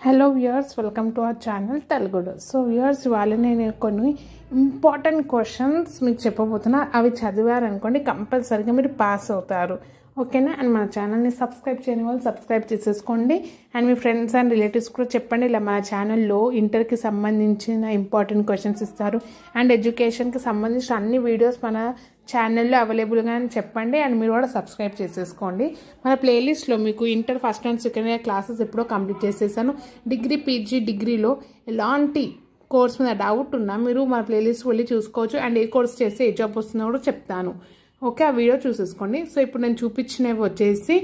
Hello viewers, welcome to our channel తెలుగుడు. So viewers, ఇవాళ నేను కొన్ని ఇంపార్టెంట్ క్వశ్చన్స్ మీకు చెప్పబోతున్నా. అవి చదివారనుకోండి కంపల్సరీగా మీరు పాస్ అవుతారు, ఓకేనా? అండ్ మన ఛానల్ని సబ్స్క్రైబ్ చేయని వాళ్ళు సబ్స్క్రైబ్ చేసేసుకోండి. And me friends and relatives కూడా చెప్పండి. ఇలా మన ఛానల్లో ఇంటర్కి సంబంధించిన ఇంపార్టెంట్ క్వశ్చన్స్ ఇస్తారు. అండ్ ఎడ్యుకేషన్కి సంబంధించిన అన్ని వీడియోస్ మన ఛానల్లో అవైలబుల్గా అని చెప్పండి. అండ్ మీరు కూడా సబ్స్క్రైబ్ చేసేసుకోండి. మన ప్లేలిస్ట్లో మీకు inter first and second year classes ఎప్పుడో కంప్లీట్ చేసేసాను. డిగ్రీ, పీజీ, డిగ్రీలో ఎలాంటి కోర్స్ మీద డౌట్ ఉన్నా మీరు మన ప్లేలిస్ట్ వెళ్ళి చూసుకోవచ్చు. అండ్ ఏ కోర్స్ చేస్తే ఏ జాబ్ వస్తుందో కూడా చెప్తాను, ఓకే? ఆ వీడియో చూసేసుకోండి. సో ఇప్పుడు నేను చూపించినవి వచ్చేసి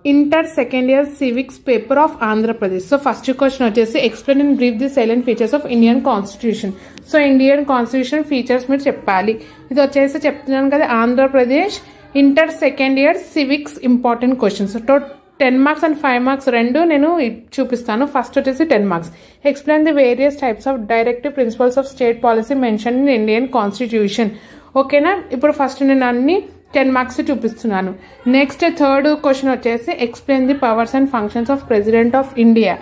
inter second year civics paper of Andhra Pradesh. So first question వచ్చేసి explain in brief the silent features of Indian constitution. So Indian constitution features మీరు చెప్పాలి. ఇది వచ్చేసి చెప్తున్నాను కదా, Andhra Pradesh inter second year civics important questions. 10 marks and 5 marks రెండు నేను చూపిస్తాను. ఫస్ట్ వచ్చేసి 10 marks. Explain the various types of directive principles of state policy mention in Indian constitution, ఓకేనా? ఇప్పుడు ఫస్ట్ నేను అన్ని 10 మార్క్స్ చూపిస్తున్నాను. నెక్స్ట్ థర్డ్ క్వశ్చన్ వచ్చేసి explain the powers and functions of president of India.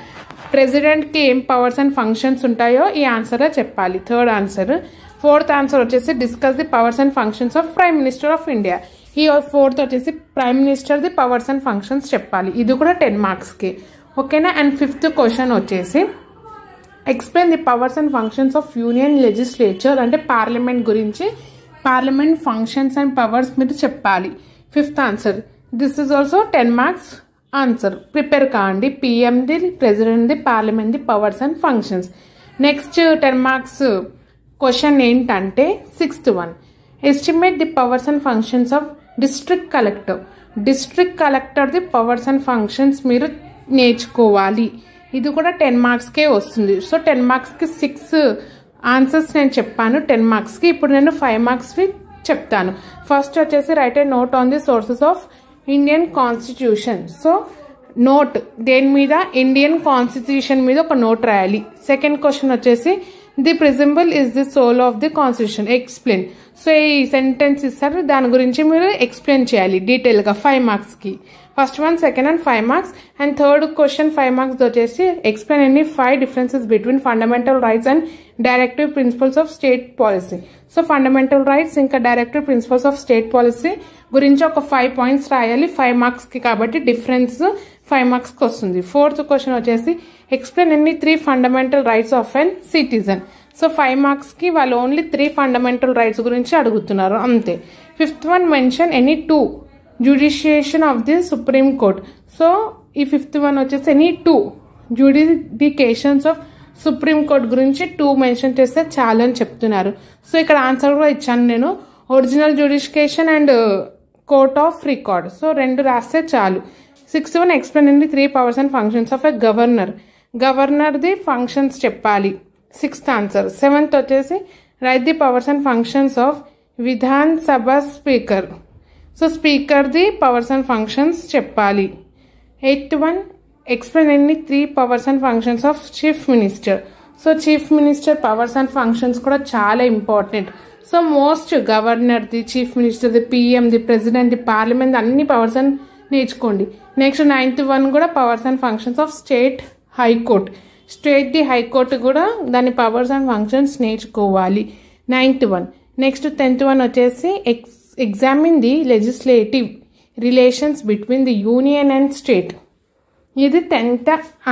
ప్రెసిడెంట్కి ఏం పవర్స్ అండ్ ఫంక్షన్స్ ఉంటాయో ఈ ఆన్సర్లో చెప్పాలి, థర్డ్ ఆన్సర్. ఫోర్త్ ఆన్సర్ వచ్చేసి discuss the powers and functions of prime minister of India. ఈ ఫోర్త్ వచ్చేసి prime minister the powers and functions చెప్పాలి. ఇది కూడా 10 మార్క్స్కి, ఓకేనా? అండ్ ఫిఫ్త్ క్వశ్చన్ వచ్చేసి explain the powers and functions of union legislature, అంటే పార్లమెంట్ గురించి, పార్లమెంట్ ఫంక్షన్స్ అండ్ పవర్స్ మీరు చెప్పాలి. Fifth answer. This is also 10 marks answer. Prepare కాండి. PM the, president the, parliament the powers and functions. Next 10 marks question ఏంటంటే sixth one, estimate the powers and functions of district collector. District collector the powers and functions మీరు నేర్చుకోవాలి. ఇది కూడా 10 మార్క్స్కే వస్తుంది. So 10 మార్క్స్కి 6 answers నేను చెప్పాను 10 మార్క్స్కి. ఇప్పుడు నేను 5 మార్క్స్వి చెప్తాను. ఫస్ట్ వచ్చేసి write a note on the sources of Indian constitution. So note దేని మీద? ఇండియన్ కాన్స్టిట్యూషన్ మీద ఒక నోట్ రాయాలి. సెకండ్ క్వశ్చన్ వచ్చేసి the preamble is the soul of the constitution, explain. So ఈ సెంటెన్స్ ఇస్తారు, దాని గురించి మీరు ఎక్స్ప్లెయిన్ చేయాలి డీటెయిల్గా 5 మార్క్స్కి. First one, second and 5 marks. And third question 5 marks వచ్చేసి explain any 5 differences between fundamental rights and directive principles of state policy. So fundamental rights ఇంకా directive principles of state policy గురించి ఒక 5 పాయింట్స్ రాయాలి 5 మార్క్స్కి, కాబట్టి డిఫరెన్స్ 5 మార్క్స్కి వస్తుంది. Fourth question వచ్చేసి explain any 3 fundamental rights of an citizen. So 5 మార్క్స్కి వాళ్ళు ఓన్లీ 3 ఫండమెంటల్ రైట్స్ గురించి అడుగుతున్నారు, అంతే. Fifth one, mention any 2 jurisdiction of the supreme court. So ఈ ఫిఫ్త్ వన్ వచ్చేసి any 2 jurisdictions of supreme court గురించి 2 మెన్షన్ చేస్తే చాలు అని చెప్తున్నారు. సో ఇక్కడ ఆన్సర్ కూడా ఇచ్చాను నేను, original jurisdiction and court of record. So 2 రాస్తే చాలు. Sixth one, explain in the 3 powers and functions of a governor. Governor the functions చెప్పాలి, సిక్స్త్ ఆన్సర్. సెవెంత్ వచ్చేసి write the powers and functions of Vidhan Sabha speaker. So speaker the powers and functions చెప్పాలి. Eighth one, explain any 3 powers and functions of chief minister. So chief minister powers and functions కూడా చాలా important. So most governor the, chief minister the, PM the, president the, parliament అన్ని powers and నేర్చుకోండి. Next 9th one కూడా powers and functions of state high court. State the high court కూడా దాని powers and functions నేర్చుకోవాలి, 9th one. Next 10th one వచ్చేసి examine the legislative relations between the union and state. ఇది 10th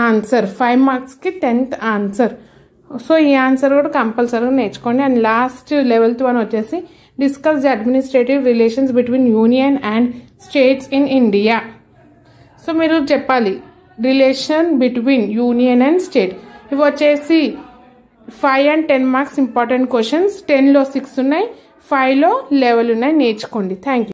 answer, 5 మార్క్స్కి 10th answer. So ఈ answer కూడా కంపల్సరీగా నేర్చుకోండి. అండ్ లాస్ట్ 11th వన్ వచ్చేసి discuss the administrative relations between union and states in India. So మీరు చెప్పాలి relation between union and state. ఇవి వచ్చేసి 5 and 10 మార్క్స్ ఇంపార్టెంట్ క్వశ్చన్స్. 10లో 6 ఉన్నాయి, 5లో 11 ఉన్నాయి, నేర్చుకోండి. Thank you.